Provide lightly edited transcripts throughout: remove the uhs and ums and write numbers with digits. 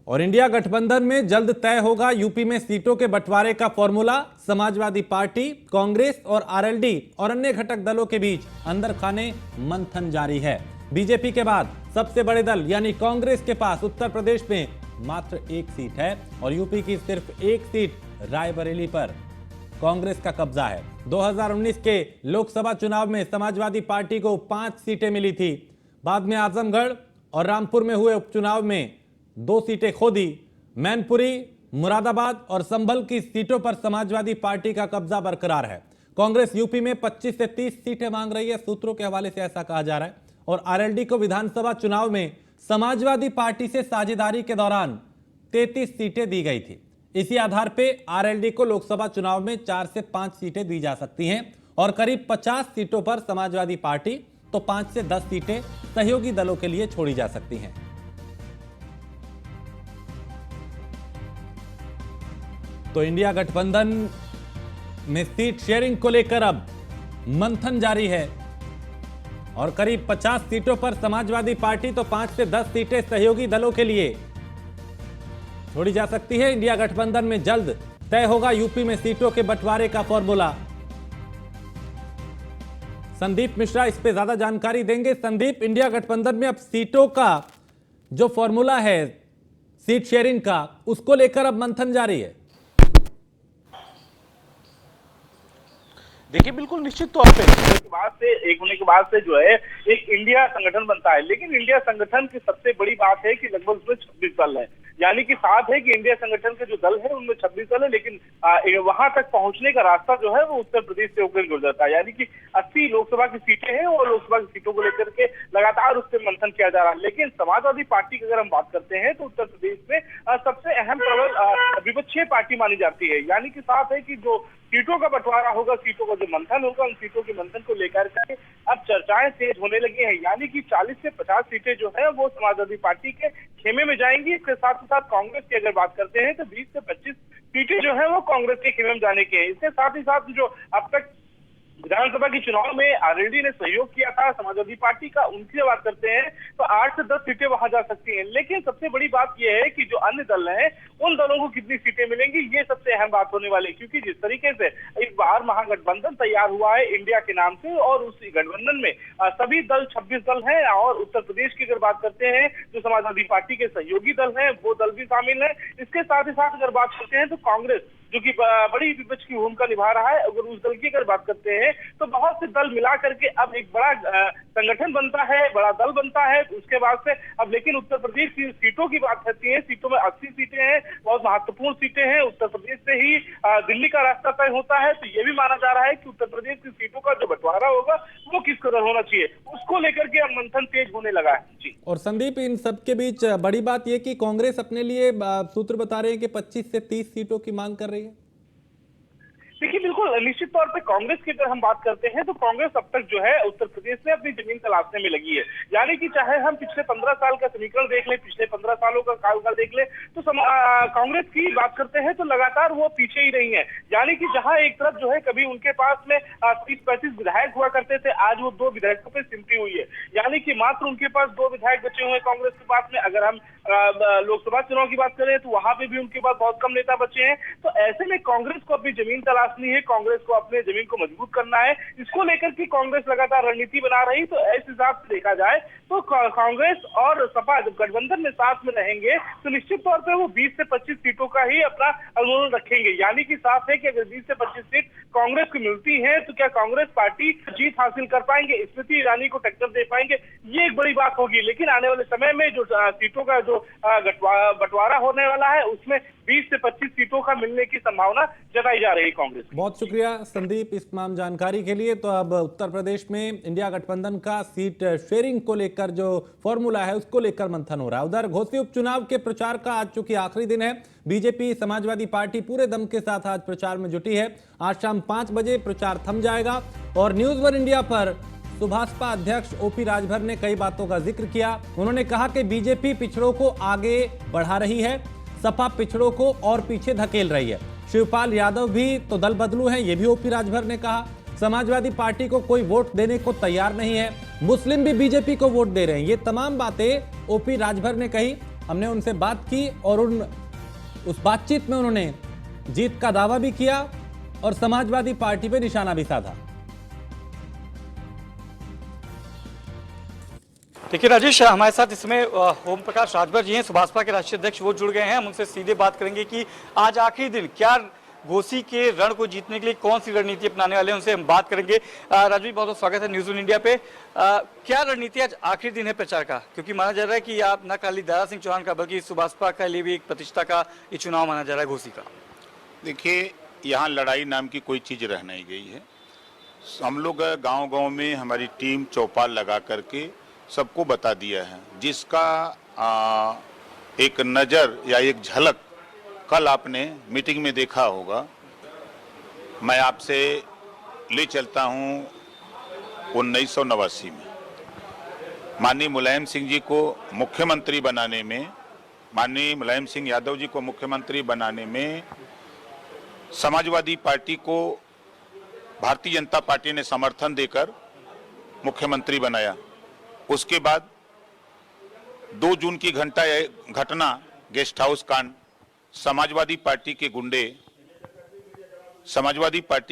और इंडिया गठबंधन में जल्द तय होगा यूपी में सीटों के बंटवारे का फॉर्मूला। समाजवादी पार्टी, कांग्रेस और आरएलडी और अन्य घटक दलों के बीच अंदर खाने मंथन जारी है। बीजेपी के बाद सबसे बड़े दल यानी कांग्रेस के पास उत्तर प्रदेश में मात्र एक सीट है और यूपी की सिर्फ एक सीट रायबरेली पर कांग्रेस का कब्जा है। 2019 के लोकसभा चुनाव में समाजवादी पार्टी को 5 सीटें मिली थी। बाद में आजमगढ़ और रामपुर में हुए उपचुनाव में 2 सीटें खो दी। मैनपुरी, मुरादाबाद और संभल की सीटों पर समाजवादी पार्टी का कब्जा बरकरार है। कांग्रेस यूपी में 25 से 30 सीटें मांग रही है, सूत्रों के हवाले से ऐसा कहा जा रहा है। और आरएलडी को विधानसभा चुनाव में समाजवादी पार्टी से साझेदारी के दौरान 33 सीटें दी गई थी। इसी आधार पर आरएलडी को लोकसभा चुनाव में 4 से 5 सीटें दी जा सकती हैं और करीब 50 सीटों पर समाजवादी पार्टी तो 5 से 10 सीटें सहयोगी दलों के लिए छोड़ी जा सकती हैं। तो इंडिया गठबंधन में सीट शेयरिंग को लेकर अब मंथन जारी है और करीब 50 सीटों पर समाजवादी पार्टी तो 5 से 10 सीटें सहयोगी दलों के लिए छोड़ी जा सकती है। इंडिया गठबंधन में जल्द तय होगा यूपी में सीटों के बंटवारे का फॉर्मूला। संदीप मिश्रा इस पे ज्यादा जानकारी देंगे। संदीप, इंडिया गठबंधन में अब सीटों का जो फॉर्मूला है सीट शेयरिंग का, उसको लेकर अब मंथन जारी है। देखिए, बिल्कुल निश्चित तौर पे एक होने के बाद से जो है एक इंडिया संगठन बनता है, लेकिन इंडिया संगठन की सबसे बड़ी बात है कि लगभग उसमें 26 दल है। यानी कि साथ है कि इंडिया संगठन के जो दल है उनमें 26 दल है, लेकिन वहां तक पहुंचने का रास्ता जो है वो उत्तर प्रदेश से होकर गुजरता है। यानी कि 80 लोकसभा की सीटें हैं और लोकसभा की सीटों को लेकर के लगातार उस पर मंथन किया जा रहा है। लेकिन समाजवादी पार्टी की अगर हम बात करते हैं तो उत्तर प्रदेश में सबसे अहम प्रबल विपक्षीय पार्टी मानी जाती है। यानी कि साथ है कि जो सीटों का बंटवारा होगा, सीटों का जो मंथन होगा, उन सीटों के मंथन को लेकर के अब चर्चाएं तेज होने लगी हैं। यानी कि 40 से 50 सीटें जो है वो समाजवादी पार्टी के खेमे में जाएंगी। इसके साथ ही साथ कांग्रेस की अगर बात करते हैं तो 20 से 25 सीटें जो है वो कांग्रेस के खेमे में जाने के हैं। इसके साथ ही साथ जो अब तक विधानसभा के चुनाव में आरएलडी ने सहयोग किया था समाजवादी पार्टी का, उनकी बात करते हैं तो 8 से 10 सीटें वहां जा सकती हैं। लेकिन सबसे बड़ी बात यह है कि जो अन्य दल हैं उन दलों को कितनी सीटें मिलेंगी, ये सबसे अहम बात होने वाली है। क्योंकि जिस तरीके से इस बार महागठबंधन तैयार हुआ है इंडिया के नाम से और उस गठबंधन में सभी दल 26 दल हैं और उत्तर प्रदेश की अगर बात करते हैं जो समाजवादी पार्टी के सहयोगी दल हैं वो दल भी शामिल है। इसके साथ ही साथ अगर बात करते हैं तो कांग्रेस जो कि बड़ी विपक्ष की भूमिका निभा रहा है, अगर उस दल की अगर बात करते हैं तो बहुत से दल मिला करके अब एक बड़ा संगठन बनता है, बड़ा दल बनता है। उसके बाद से अब लेकिन उत्तर प्रदेश की सीटों की बात करती है, सीटों में 80 सीटें हैं, बहुत महत्वपूर्ण सीटें हैं। उत्तर प्रदेश से ही दिल्ली का रास्ता तय होता है, तो ये भी माना जा रहा है कि उत्तर प्रदेश की सीटों का जो बंटवारा होगा वो किस कदर होना चाहिए, उसको लेकर के अब मंथन तेज होने लगा है। जी। और संदीप, इन सबके बीच बड़ी बात यह कि कांग्रेस अपने लिए सूत्र बता रहे हैं कि 25 से 30 सीटों की मांग कर रही है। देखिए, बिल्कुल निश्चित तौर पे कांग्रेस की अगर हम बात करते हैं तो कांग्रेस अब तक जो है उत्तर प्रदेश में अपनी जमीन तलाशने में लगी है। यानी कि चाहे हम पिछले 15 साल का समीकरण देख लें, पिछले 15 सालों का कार्यकाल देख लें, तो कांग्रेस की बात करते हैं तो लगातार वो पीछे ही रही है। यानी कि जहां एक तरफ जो है कभी उनके पास में 30-35 विधायक हुआ करते थे, आज वो 2 विधायकों पर सिमटी हुई है। यानी कि मात्र उनके पास 2 विधायक बचे हुए कांग्रेस के पास में। अगर हम लोकसभा चुनाव की बात करें तो वहां पे भी उनके पास बहुत कम नेता बचे हैं। तो ऐसे में कांग्रेस को अपनी जमीन तलाशनी है, कांग्रेस को अपने जमीन को मजबूत करना है। इसको लेकर के कांग्रेस लगातार रणनीति बना रही। तो इस हिसाब से देखा जाए तो कांग्रेस और सपा जब गठबंधन में साथ में रहेंगे तो निश्चित तौर पर वो 20 से 25 सीटों का ही अपना अनुमोदन रखेंगे। यानी कि साफ है कि अगर 20 से 25 सीट कांग्रेस को मिलती है तो क्या कांग्रेस पार्टी जीत हासिल कर पाएंगे, स्मृति ईरानी को टक्कर दे पाएंगे, ये एक बड़ी बात होगी। लेकिन आने वाले समय में जो सीटों का जो बंटवारा होने वाला है उसमें 20 से 25 सीटों का मिलने की संभावना जताई जा रही है कांग्रेस। बहुत शुक्रिया संदीप इस तमाम जानकारी के लिए। तो अब उत्तर प्रदेश में इंडिया गठबंधन का सीट शेयरिंग को लेकर जो फॉर्मूला है उसको लेकर मंथन हो रहा है। उधर घोसी उपचुनाव के प्रचार का आज चूंकि आखिरी दिन है, बीजेपी समाजवादी पार्टी पूरे दम के साथ आज प्रचार में जुटी है। आज शाम 5 बजे प्रचार थम जाएगा और न्यूज वन इंडिया पर सुभाषपा अध्यक्ष ओपी राजभर ने कई बातों का जिक्र किया। उन्होंने कहा कि बीजेपी पिछड़ों को आगे बढ़ा रही है, सपा पिछड़ों को और पीछे धकेल रही है। शिवपाल यादव भी तो दल बदलू हैं, ये भी ओपी राजभर ने कहा। समाजवादी पार्टी को कोई वोट देने को तैयार नहीं है, मुस्लिम भी बीजेपी को वोट दे रहे हैं। ये तमाम बातें ओपी राजभर ने कही हमने उनसे बात की और उस बातचीत में उन्होंने जीत का दावा भी किया और समाजवादी पार्टी पे निशाना भी साधा। देखिए राजेश, हमारे साथ इसमें ओम प्रकाश राजभर जी हैं, सुभाषपा के राष्ट्रीय अध्यक्ष, वो जुड़ गए हैं। हम उनसे सीधे बात करेंगे कि आज आखिरी दिन क्या घोसी के रण को जीतने के लिए कौन सी रणनीति अपनाने वाले हैं, उनसे हम बात करेंगे। राजवीर, बहुत बहुत स्वागत है न्यूज़ ऑन इंडिया पे। क्या रणनीति आज आखिरी दिन है प्रचार का, क्योंकि माना जा रहा है कि आप न खाली दारा सिंह चौहान का बल्कि सुभाषपा के लिए भी एक प्रतिष्ठा का ये चुनाव माना जा रहा है घोसी का। देखिए, यहाँ लड़ाई नाम की कोई चीज़ रह नहीं गई है। हम लोग गांव-गांव में हमारी टीम चौपाल लगा करके सबको बता दिया है, जिसका एक नज़र या एक झलक कल आपने मीटिंग में देखा होगा। मैं आपसे ले चलता हूँ 1989 में माननीय मुलायम सिंह जी को मुख्यमंत्री बनाने में, माननीय मुलायम सिंह यादव जी को मुख्यमंत्री बनाने में समाजवादी पार्टी को भारतीय जनता पार्टी ने समर्थन देकर मुख्यमंत्री बनाया। उसके बाद 2 जून की घटना गेस्ट हाउस कांड, समाजवादी पार्टी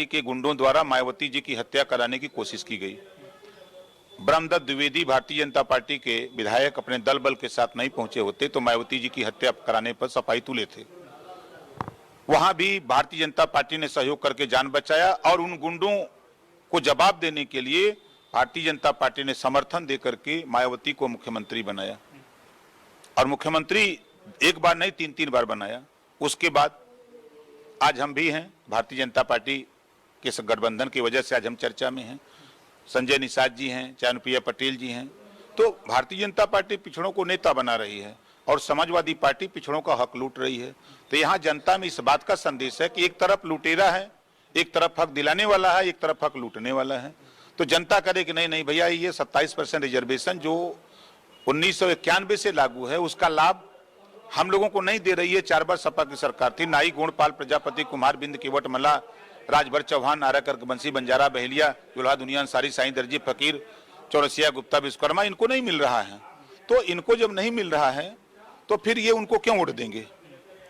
के गुंडों द्वारा मायावती जी की हत्या कराने की कोशिश की गई। ब्रह्मदत्त द्विवेदी भारतीय जनता पार्टी के विधायक अपने दल बल के साथ नहीं पहुंचे होते तो मायावती जी की हत्या कराने पर सफाई तुले थे। वहां भी भारतीय जनता पार्टी ने सहयोग करके जान बचाया और उन गुंडों को जवाब देने के लिए भारतीय जनता पार्टी ने समर्थन देकर के मायावती को मुख्यमंत्री बनाया और मुख्यमंत्री एक बार नहीं 3-3 बार बनाया। उसके बाद आज हम भी हैं, भारतीय जनता पार्टी के गठबंधन की वजह से आज हम चर्चा में हैं। संजय निषाद जी हैं, अनुप्रिया पटेल जी हैं। तो भारतीय जनता पार्टी पिछड़ों को नेता बना रही है और समाजवादी पार्टी पिछड़ों का हक लूट रही है। तो यहाँ जनता में इस बात का संदेश है कि एक तरफ लुटेरा है, एक तरफ हक दिलाने वाला है, एक तरफ हक लूटने वाला है। तो जनता करे कि नहीं नहीं भैया, ये 27% रिजर्वेशन जो 1991 से लागू है उसका लाभ हम लोगों को नहीं दे रही है। 4 बार सपा की सरकार थी, नाई गोणपाल प्रजापति कुमार बिंद केवट मला, राजभर चौहान, नाराकर बंसी बंजारा बहेलिया, दुल्हा दुनिया अंसारी, साईं दर्जी फकीर, चौरसिया गुप्ता विश्वकर्मा, इनको नहीं मिल रहा है। तो इनको जब नहीं मिल रहा है तो फिर ये उनको क्यों वोट देंगे?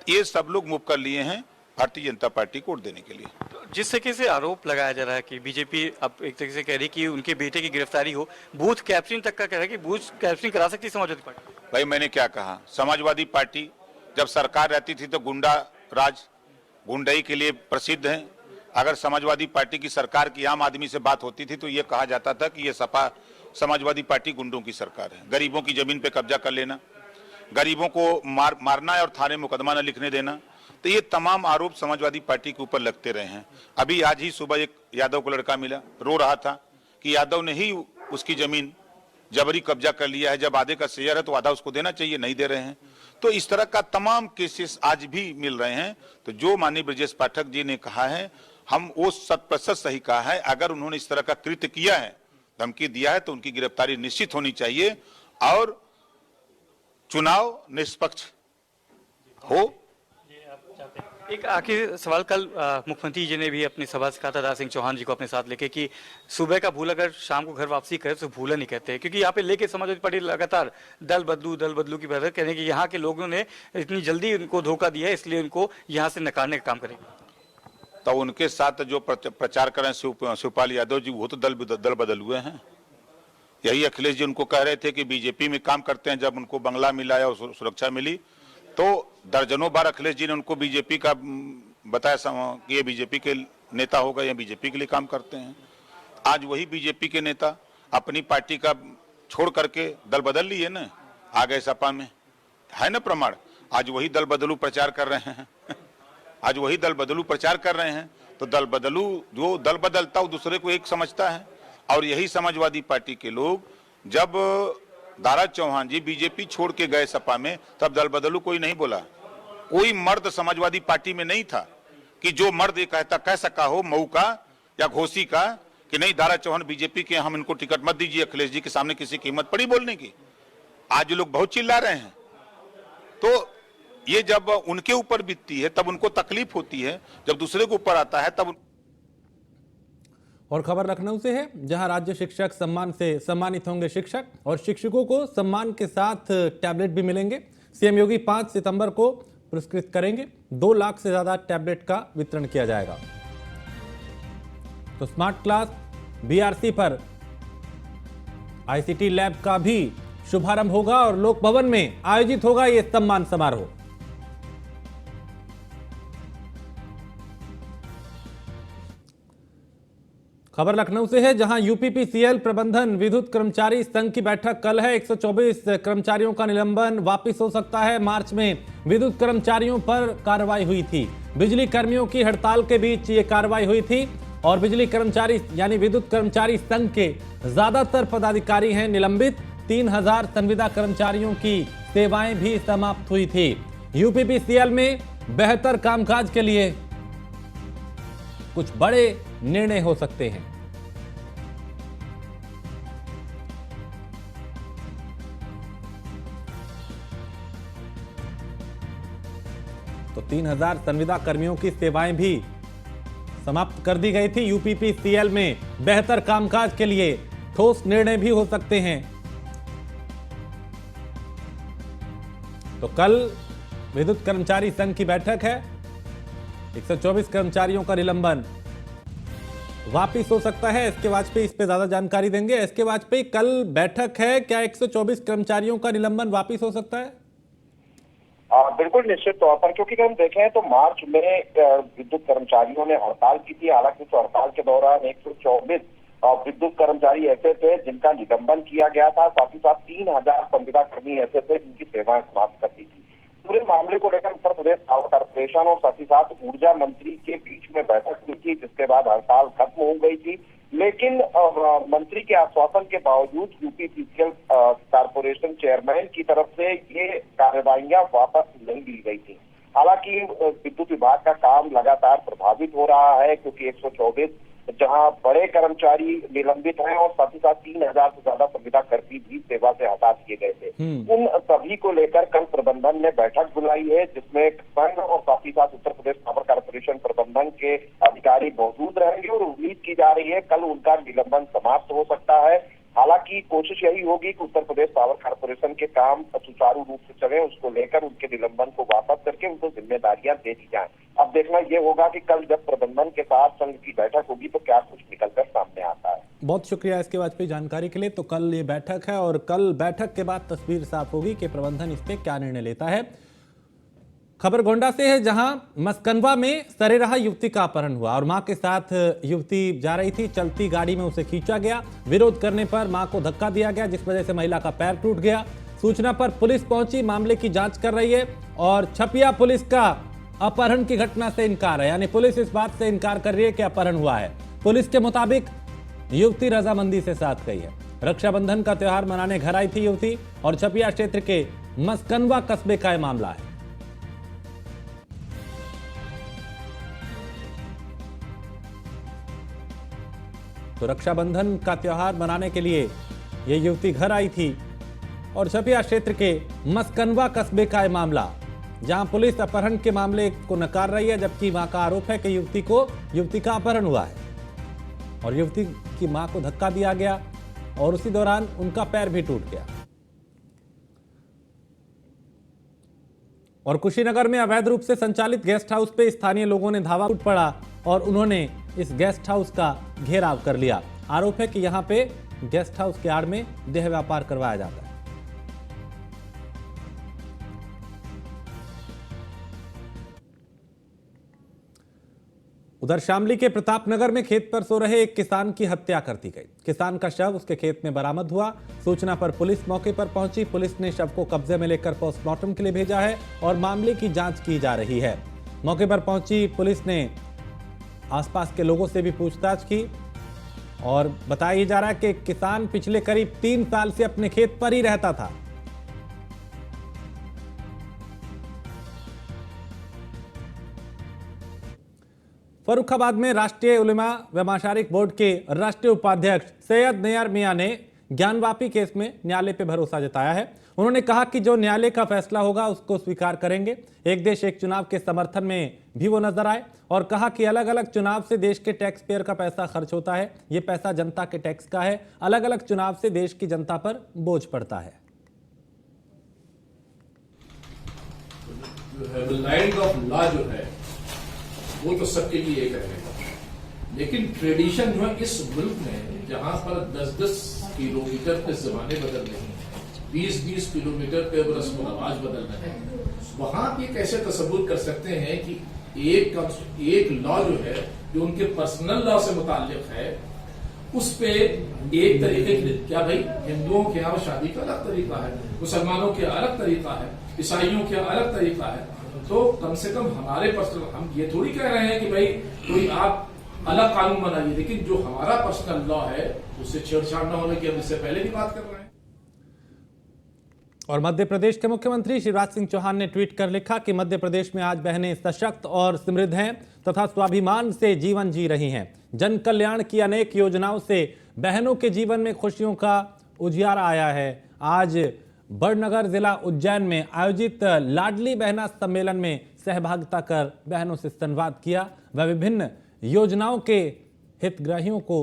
ये सब लोग मुँह कर लिए हैं भारतीय जनता पार्टी को वोट देने के लिए। जिस तरीके से आरोप लगाया जा रहा है कि बीजेपी अब एक तरीके से कह रही है कि उनके बेटे की गिरफ्तारी हो, बूथ कैप्चरिंग तक का कह रहा है कि बूथ कैप्चरिंग करा सकती है समाजवादी पार्टी। भाई मैंने क्या कहा, समाजवादी पार्टी जब सरकार रहती थी तो गुंडा राज, गुंडई के लिए प्रसिद्ध है। अगर समाजवादी पार्टी की सरकार की आम आदमी से बात होती थी तो ये कहा जाता था कि ये सपा समाजवादी पार्टी गुंडों की सरकार है। गरीबों की जमीन पे कब्जा कर लेना, गरीबों को मारना है और थाने मुकदमा न लिखने देना, तो ये तमाम आरोप समाजवादी पार्टी के ऊपर लगते रहे हैं। अभी आज ही सुबह एक यादव को लड़का मिला, रो रहा था कि यादव ने ही उसकी जमीन जबरी कब्जा कर लिया है, जब आधे का शेयर है तो आधा उसको देना चाहिए, नहीं दे रहे हैं। तो इस तरह का तमाम केसेस आज भी मिल रहे हैं। तो जो माननीय ब्रजेश पाठक जी ने कहा है, हम वो 100% सही कहा है। अगर उन्होंने इस तरह का कृत्य किया है, धमकी दिया है, तो उनकी गिरफ्तारी निश्चित होनी चाहिए और चुनाव निष्पक्ष हो। एक आखिर सवाल, कल मुख्यमंत्री जी ने भी अपनी सभा से कहा था दारा सिंह चौहान जी को अपने साथ लेके कि सुबह का भूल अगर शाम को घर वापसी करे तो भूला नहीं कहते, क्योंकि यहाँ पे लेके समाजवादी पार्टी लगातार दल बदलू की बात कहने की यहाँ के लोगों ने इतनी जल्दी उनको धोखा दिया है, इसलिए उनको यहाँ से नकारने का काम करेंगे। तो उनके साथ जो प्रचार कर रहे हैं शिवपाल यादव जी, वो तो दल बदल हुए हैं। यही अखिलेश जी उनको कह रहे थे कि बीजेपी में काम करते हैं। जब उनको बंगला मिला या सुरक्षा मिली तो दर्जनों बार अखिलेश जी ने उनको बीजेपी का बताया कि ये बीजेपी के नेता होगा या बीजेपी के लिए काम करते हैं। आज वही बीजेपी के नेता अपनी पार्टी का छोड़ करके दल बदल लिए ना, आ गए सपा में, है ना प्रमाण। आज वही दल बदलू प्रचार कर रहे हैं आज वही दल बदलू प्रचार कर रहे हैं। तो दल बदलू, जो दल बदलता वो दूसरे को एक समझता है। और यही समाजवादी पार्टी के लोग जब दारा चौहान जी बीजेपी छोड़ के गए सपा में, तब दल बदलू कोई नहीं बोला। कोई मर्द समाजवादी पार्टी में नहीं था कि जो मर्द ये कह सका हो मऊ का या घोसी का कि नहीं दारा चौहान बीजेपी के, हम इनको टिकट मत दीजिए। अखिलेश जी के सामने किसी की हिम्मत पड़ी बोलने की? आज लोग बहुत चिल्ला रहे हैं। तो ये जब उनके ऊपर बीतती है तब उनको तकलीफ होती है, जब दूसरे के ऊपर आता है तब। और खबर लखनऊ से है, जहां राज्य शिक्षक सम्मान से सम्मानित होंगे शिक्षक और शिक्षकों को सम्मान के साथ टैबलेट भी मिलेंगे। सीएम योगी 5 सितंबर को पुरस्कृत करेंगे। 2 लाख से ज्यादा टैबलेट का वितरण किया जाएगा। तो स्मार्ट क्लास बीआरसी पर आईसीटी लैब का भी शुभारंभ होगा और लोक भवन में आयोजित होगा यह सम्मान समारोह। खबर लखनऊ से है, जहां यूपीपीसीएल प्रबंधन विद्युत कर्मचारी संघ की बैठक कल है। 124 कर्मचारियों का निलंबन वापस हो सकता है। मार्च में विद्युत कर्मचारियों पर कार्रवाई हुई थी। बिजली कर्मियों की हड़ताल के बीच ये कार्रवाई हुई थी और बिजली कर्मचारी यानी विद्युत कर्मचारी संघ के ज्यादातर पदाधिकारी हैं निलंबित। 3000 संविदा कर्मचारियों की सेवाएं भी समाप्त हुई थी। यूपीपीसीएल में बेहतर कामकाज के लिए कुछ बड़े निर्णय हो सकते हैं। तो 3000 संविदा कर्मियों की सेवाएं भी समाप्त कर दी गई थी। यूपीपीसीएल में बेहतर कामकाज के लिए ठोस निर्णय भी हो सकते हैं। तो कल विद्युत कर्मचारी संघ की बैठक है। 124 कर्मचारियों का निलंबन वापिस हो सकता है। एसके वाजपेयी इस पे ज्यादा जानकारी देंगे। एसके वाजपेयी, कल बैठक है, क्या 124 कर्मचारियों का निलंबन वापिस हो सकता है? बिल्कुल निश्चित तौर पर, क्योंकि हम देखें तो मार्च में विद्युत कर्मचारियों ने हड़ताल की थी। हालांकि तो हड़ताल के दौरान 124 विद्युत कर्मचारी ऐसे थे जिनका निलंबन किया गया था। साथ ही साथ 3000 संविदा कर्मी ऐसे थे जिनकी सेवाएं समाप्त कर दी थी। पूरे मामले को लेकर उत्तर प्रदेश पावर कॉर्पोरेशन और साथ ही साथ ऊर्जा मंत्री के बीच में बैठक हुई थी, जिसके बाद हड़ताल खत्म हो गई थी। लेकिन मंत्री के आश्वासन के बावजूद यूपीपीसीएल कॉर्पोरेशन चेयरमैन की तरफ से ये कार्रवाइयां वापस नहीं ली गई थी। हालांकि विद्युत विभाग का काम लगातार प्रभावित हो रहा है, क्योंकि 124 जहां बड़े कर्मचारी निलंबित हैं और साथ ही साथ 3000 से ज्यादा संविदा कर्मी भी सेवा से हटा दिए गए थे। उन सभी को लेकर कल प्रबंधन ने बैठक बुलाई है, जिसमें संघ और साथ ही साथ उत्तर प्रदेश पावर कॉर्पोरेशन प्रबंधन के अधिकारी मौजूद रहेंगे और उम्मीद की जा रही है कल उनका निलंबन समाप्त हो सकता है। हालांकि कोशिश यही होगी कि उत्तर प्रदेश पावर कॉर्पोरेशन के काम सुचारू रूप से चले, उसको लेकर उनके निलंबन को वापस करके उनको जिम्मेदारियां दे दी जाएं। अब देखना यह होगा कि कल जब प्रबंधन के साथ संघ की बैठक होगी तो क्या कुछ निकलकर सामने आता है। बहुत शुक्रिया इसके वाजपेयी जानकारी के लिए। तो कल ये बैठक है और कल बैठक के बाद तस्वीर साफ होगी कि प्रबंधन इस पे क्या निर्णय लेता है। खबर गोंडा से है, जहां मस्कनवा में सरेराह युवती का अपहरण हुआ और मां के साथ युवती जा रही थी। चलती गाड़ी में उसे खींचा गया। विरोध करने पर मां को धक्का दिया गया, जिस वजह से महिला का पैर टूट गया। सूचना पर पुलिस पहुंची, मामले की जांच कर रही है और छपिया पुलिस का अपहरण की घटना से इनकार है, यानी पुलिस इस बात से इनकार कर रही है कि अपहरण हुआ है। पुलिस के मुताबिक युवती रजामंदी से साथ गई है। रक्षाबंधन का त्योहार मनाने घर आई थी युवती और छपिया क्षेत्र के मस्कनवा कस्बे का यह मामला है। तो रक्षाबंधन का त्योहार मनाने के लिए यह युवती घर आई थी और छपिया क्षेत्र के मस्कनवा कस्बे का यह मामला, जहां पुलिस अपहरण के मामले को नकार रही है, जबकि मां का आरोप है कि युवती का अपहरण हुआ है और युवती की मां को धक्का दिया गया और उसी दौरान उनका पैर भी टूट गया। और कुशीनगर में अवैध रूप से संचालित गेस्ट हाउस पे स्थानीय लोगों ने धावा टूट पड़ा और उन्होंने इस गेस्ट हाउस का घेराव कर लिया। आरोप है कि यहां पे गेस्ट हाउस के आड़ में देह व्यापार करवाया जाता है। उधर शामली के प्रतापनगर में खेत पर सो रहे एक किसान की हत्या कर दी गई। किसान का शव उसके खेत में बरामद हुआ। सूचना पर पुलिस मौके पर पहुंची। पुलिस ने शव को कब्जे में लेकर पोस्टमार्टम के लिए भेजा है और मामले की जांच की जा रही है। मौके पर पहुंची पुलिस ने आसपास के लोगों से भी पूछताछ की और बताया जा रहा है कि किसान पिछले करीब 3 साल से अपने खेत पर ही रहता था। फर्रुखाबाद में राष्ट्रीय उलेमा व मशारिक बोर्ड के राष्ट्रीय उपाध्यक्ष सैयद नयार मियां ने ज्ञानवापी केस में न्यायालय पर भरोसा जताया है। उन्होंने कहा कि जो न्यायालय का फैसला होगा उसको स्वीकार करेंगे। एक देश एक चुनाव के समर्थन में भी वो नजर आए और कहा कि अलग अलग चुनाव से देश के टैक्स पेयर का पैसा खर्च होता है। ये पैसा जनता के टैक्स का है। अलग अलग चुनाव से देश की जनता पर बोझ पड़ता है। लाइट ऑफ लॉ जो है वो तो सबके लिए एक रहेगा, लेकिन ट्रेडिशन जो है इस मुल्क में जहां पर 10-10 किलोमीटर पे जमाने बदल रहे हैं, 20-20 किलोमीटर पे रस्म रिवाज बदल रहे हैं, वहां ये कैसे तसव्वुर कर सकते हैं कि एक लॉ जो है जो उनके पर्सनल लॉ से मुताल्लिक है उस पे एक तरीके की, क्या भाई हिंदुओं के यहाँ शादी का अलग तरीका है, मुसलमानों के अलग तरीका है, ईसाइयों के अलग तरीका है, तो कम से कम हमारे पर्सनल, हम ये थोड़ी कह रहे हैं कि भाई कोई आप अलग कानून बनाइए, लेकिन जो हमारा पर्सनल लॉ है उससे छेड़छाड़ न होने की हम इससे पहले भी बात कर रहे हैं। और मध्य प्रदेश के मुख्यमंत्री शिवराज सिंह चौहान ने ट्वीट कर लिखा कि मध्य प्रदेश में आज बहनें सशक्त और समृद्ध हैं तथा स्वाभिमान से जीवन जी रही हैं। जन कल्याण की अनेक योजनाओं से बहनों के जीवन में खुशियों का उजियार आया है। आज बड़नगर जिला उज्जैन में आयोजित लाडली बहना सम्मेलन में सहभागिता कर बहनों से संवाद किया व विभिन्न योजनाओं के हितग्राहियों को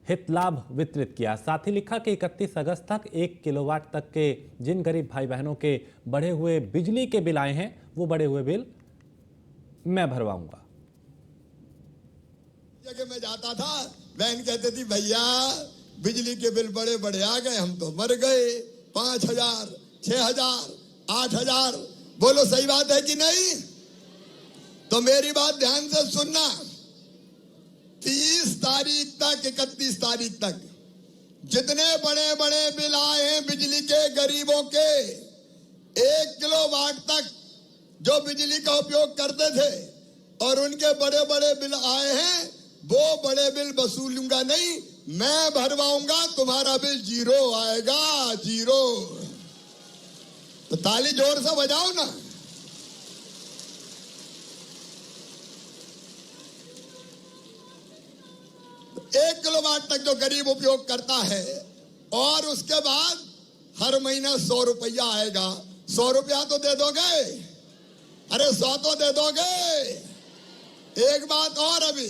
हित लाभ वितरित किया। साथ ही लिखा कि 31 अगस्त तक 1 किलोवाट तक के जिन गरीब भाई बहनों के बढ़े हुए बिजली के बिल आए हैं वो बढ़े हुए बिल मैं भरवाऊंगा। जगह में जाता था, बहन कहती थी भैया बिजली के बिल बड़े बड़े आ गए, हम तो मर गए, 5,000, 6,000, 8,000। बोलो सही बात है कि नहीं? तो मेरी बात ध्यान से सुनना, 30 तारीख तक 31 तारीख तक जितने बड़े बड़े बिल आए हैं बिजली के गरीबों के, 1 किलोवाट तक जो बिजली का उपयोग करते थे और उनके बड़े बड़े बिल आए हैं, वो बड़े बिल वसूलूंगा नहीं, मैं भरवाऊंगा, तुम्हारा बिल 0 आएगा, 0। तो ताली जोर से बजाओ ना। एक किलोवाट तक जो गरीब उपयोग करता है और उसके बाद हर महीना 100 रुपया आएगा। 100 रुपया तो दे दोगे? अरे 100 तो दे दोगे? एक बात और, अभी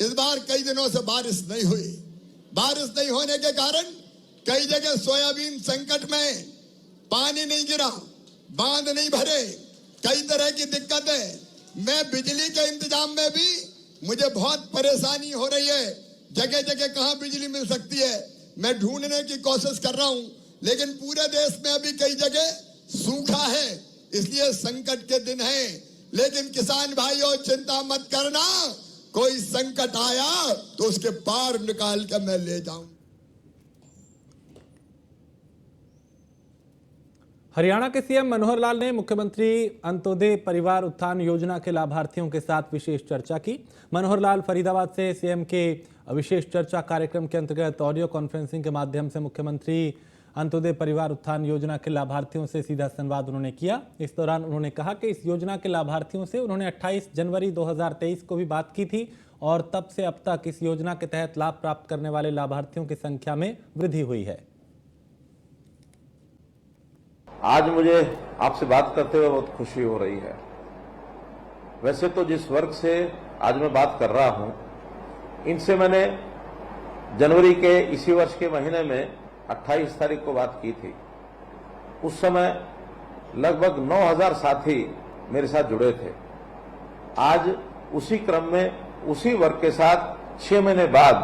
इस बार कई दिनों से बारिश नहीं हुई। बारिश नहीं होने के कारण कई जगह सोयाबीन संकट में पानी नहीं गिरा, बांध नहीं भरे, कई तरह की दिक्कतें। मैं बिजली के इंतजाम में भी मुझे बहुत परेशानी हो रही है। जगह जगह कहां बिजली मिल सकती है मैं ढूंढने की कोशिश कर रहा हूं, लेकिन पूरे देश में अभी कई जगह सूखा है, इसलिए संकट के दिन हैं। लेकिन किसान भाइयों चिंता मत करना, कोई संकट आया तो उसके पार निकाल कर मैं ले जाऊं। हरियाणा के सीएम मनोहर लाल ने मुख्यमंत्री अंत्योदय परिवार उत्थान योजना के लाभार्थियों के साथ विशेष चर्चा की। मनोहर लाल फरीदाबाद से सीएम के विशेष चर्चा कार्यक्रम के अंतर्गत ऑडियो कॉन्फ्रेंसिंग के माध्यम से मुख्यमंत्री अंत्योदय परिवार उत्थान योजना के लाभार्थियों से सीधा संवाद उन्होंने किया। इस दौरान उन्होंने कहा कि इस योजना के लाभार्थियों से उन्होंने 28 जनवरी 2023 को भी बात की थी और तब से अब तक इस योजना के तहत लाभ प्राप्त करने वाले लाभार्थियों की संख्या में वृद्धि हुई है। आज मुझे आपसे बात करते हुए बहुत खुशी हो रही है। वैसे तो जिस वर्ग से आज मैं बात कर रहा हूं, इनसे मैंने जनवरी के इसी वर्ष के महीने में 28 तारीख को बात की थी। उस समय लगभग 9,000 साथी मेरे साथ जुड़े थे। आज उसी क्रम में उसी वर्ग के साथ 6 महीने बाद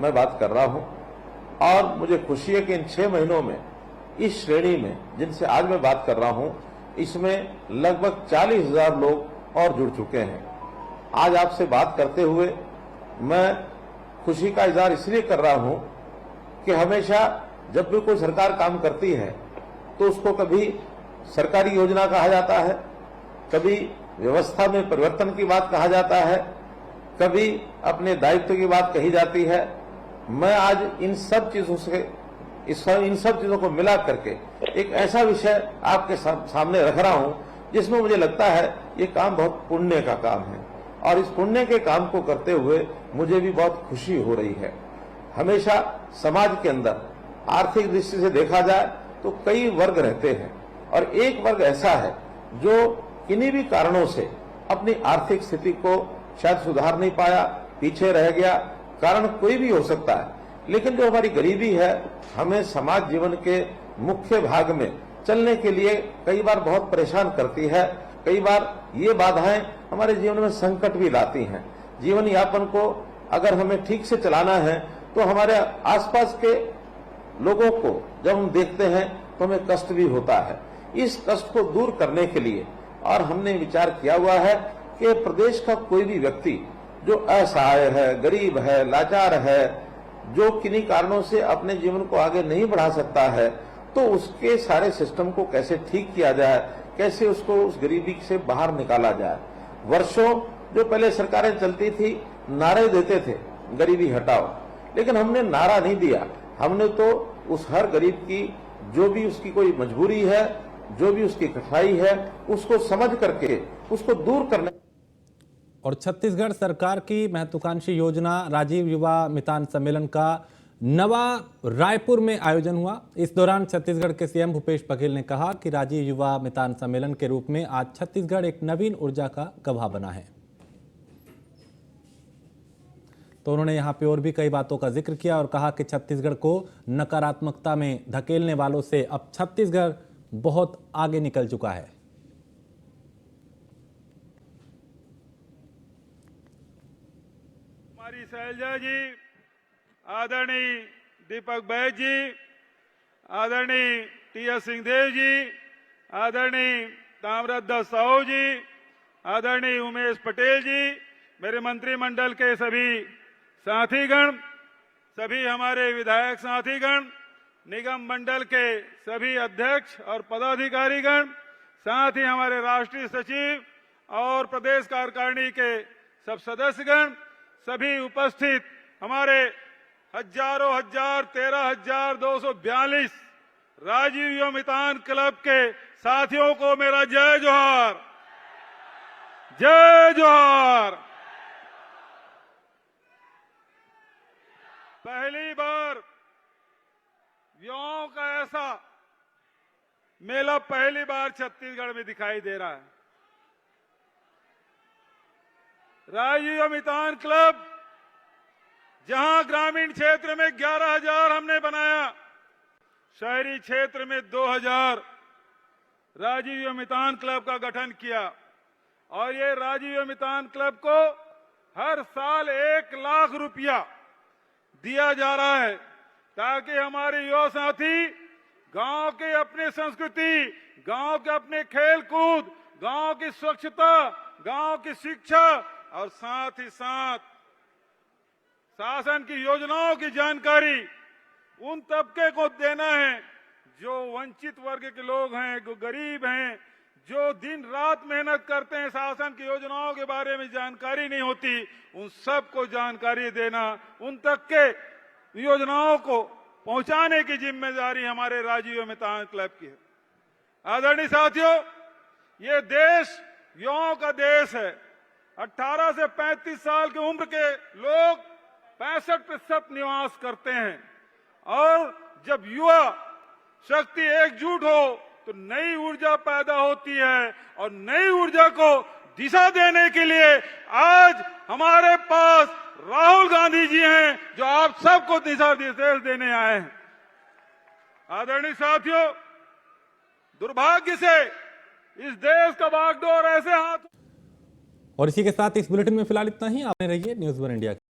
मैं बात कर रहा हूं और मुझे खुशी है कि इन 6 महीनों में इस श्रेणी में जिनसे आज मैं बात कर रहा हूं, इसमें लगभग 40,000 लोग और जुड़ चुके हैं। आज आपसे बात करते हुए मैं खुशी का इजहार इसलिए कर रहा हूं कि हमेशा जब भी कोई सरकार काम करती है तो उसको कभी सरकारी योजना कहा जाता है, कभी व्यवस्था में परिवर्तन की बात कहा जाता है, कभी अपने दायित्व की बात कही जाती है। मैं आज इन सब चीजों को मिला करके एक ऐसा विषय आपके सामने रख रहा हूं जिसमें मुझे लगता है ये काम बहुत पुण्य का काम है और इस पुण्य के काम को करते हुए मुझे भी बहुत खुशी हो रही है। हमेशा समाज के अंदर आर्थिक दृष्टि से देखा जाए तो कई वर्ग रहते हैं और एक वर्ग ऐसा है जो किन्हीं भी कारणों से अपनी आर्थिक स्थिति को शायद सुधार नहीं पाया, पीछे रह गया। कारण कोई भी हो सकता है, लेकिन जो हमारी गरीबी है हमें समाज जीवन के मुख्य भाग में चलने के लिए कई बार बहुत परेशान करती है कई बार ये बाधाएं हमारे जीवन में संकट भी लाती हैं। जीवन यापन को अगर हमें ठीक से चलाना है तो हमारे आसपास के लोगों को जब हम देखते हैं तो हमें कष्ट भी होता है। इस कष्ट को दूर करने के लिए और हमने विचार किया हुआ है कि प्रदेश का कोई भी व्यक्ति जो असहाय है, गरीब है, लाचार है, जो किन्हीं कारणों से अपने जीवन को आगे नहीं बढ़ा सकता है, तो उसके सारे सिस्टम को कैसे ठीक किया जाए, कैसे उसको उस गरीबी से बाहर निकाला जाए। वर्षों जो पहले सरकारें चलती थी नारे देते थे गरीबी हटाओ, लेकिन हमने नारा नहीं दिया। हमने तो उस हर गरीब की जो भी उसकी कोई मजबूरी है, जो भी उसकी कठिनाई है, उसको समझ करके उसको दूर करने। और छत्तीसगढ़ सरकार की महत्वाकांक्षी योजना राजीव युवा मितान सम्मेलन का नवा रायपुर में आयोजन हुआ। इस दौरान छत्तीसगढ़ के सीएम भूपेश बघेल ने कहा कि राजीव युवा मितान सम्मेलन के रूप में आज छत्तीसगढ़ एक नवीन ऊर्जा का गवाह बना है। तो उन्होंने यहां पे और भी कई बातों का जिक्र किया और कहा कि छत्तीसगढ़ को नकारात्मकता में धकेलने वालों से अब छत्तीसगढ़ बहुत आगे निकल चुका है। हमारी शैलजा जी, आदरणीय दीपक बैज जी, आदरणीय टी.एस. सिंहदेव जी, आदरणीय ताम्रध्वज साहू जी, आदरणीय उमेश पटेल जी, मेरे मंत्रिमंडल के सभी साथीगण, सभी हमारे विधायक साथीगण, निगम मंडल के सभी अध्यक्ष और पदाधिकारीगण, साथ ही हमारे राष्ट्रीय सचिव और प्रदेश कार्यकारिणी के सब सदस्यगण, सभी उपस्थित हमारे हजारों 13,242 राजीव युवा मितान क्लब के साथियों को मेरा जय जोहार, जय जोहार। पहली बार युवाओं का ऐसा मेला पहली बार छत्तीसगढ़ में दिखाई दे रहा है। राजीव मितान क्लब जहां ग्रामीण क्षेत्र में 11,000 हमने बनाया, शहरी क्षेत्र में 2,000 राजीव मितान क्लब का गठन किया और ये राजीव मितान क्लब को हर साल 1 लाख रुपया दिया जा रहा है ताकि हमारे युवा साथी गांव के अपने संस्कृति, गांव के अपने खेल कूद, गांव की स्वच्छता, गांव की शिक्षा और साथ ही साथ शासन की योजनाओं की जानकारी उन तबके को देना है जो वंचित वर्ग के लोग हैं, जो गरीब हैं, जो दिन रात मेहनत करते हैं, शासन की योजनाओं के बारे में जानकारी नहीं होती, उन सबको जानकारी देना, उन तक के योजनाओं को पहुंचाने की जिम्मेदारी हमारे राजीव मितान क्लब की है। आदरणीय साथियों, ये देश युवाओं का देश है। 18 से 35 साल की उम्र के लोग 65% निवास करते हैं और जब युवा शक्ति एकजुट हो तो नई ऊर्जा पैदा होती है और नई ऊर्जा को दिशा देने के लिए आज हमारे पास राहुल गांधी जी हैं जो आप सबको दिशा निर्देश देने आए हैं। आदरणीय साथियों, दुर्भाग्य से इस देश का बागडोर ऐसे हाथ। और इसी के साथ इस बुलेटिन में फिलहाल इतना ही। आपने रहिए न्यूज़ वन इंडिया।